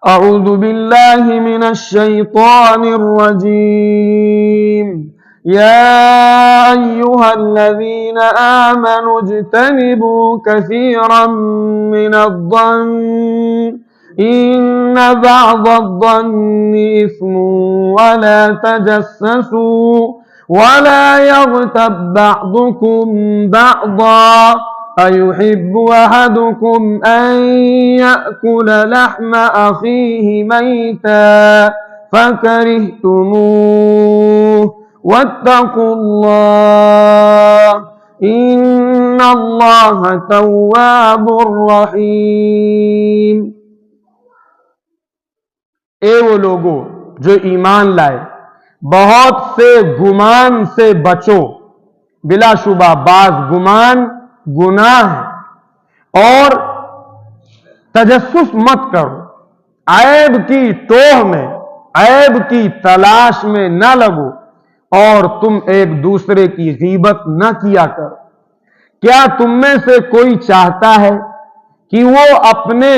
अऊज़ु बिल्लाहि मिनश शैतानिर रजीम। या अय्युहल्लज़ीना आमनु इज्तनिबू कसीरम मिनज़्ज़न्न इन्न बअज़-ज़न्नि इस्मुन वला तजस्ससू वला यग़्तब बअज़ुकुम बअज़ा अयुहिब्बु अहदुकुम अन यअकुल लहम अखीहि मैता फकरिhtumuह वत्तकुल्लाह इन्नल्लाह तव्वाबुर रहीम। ए वो लोगों जो ईमान लाए, बहुत से गुमान से बचो। बिलाशुबा बाज गुमान गुनाह है, और तजस्सुस मत करो। ऐब की टोह में, ऐब की तलाश में न लगो, और तुम एक दूसरे की गीबत न किया करो। क्या तुम में से कोई चाहता है कि वो अपने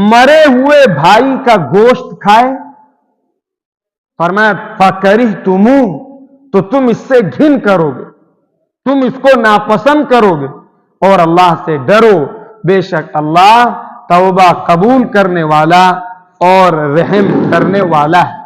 मरे हुए भाई का गोश्त खाए? फरमाया फकरिhtumuह, तो तुम इससे घिन करोगे, तुम इसको नापसंद करोगे। और अल्लाह से डरो, बेशक अल्लाह तौबा कबूल करने वाला और रहम करने वाला है।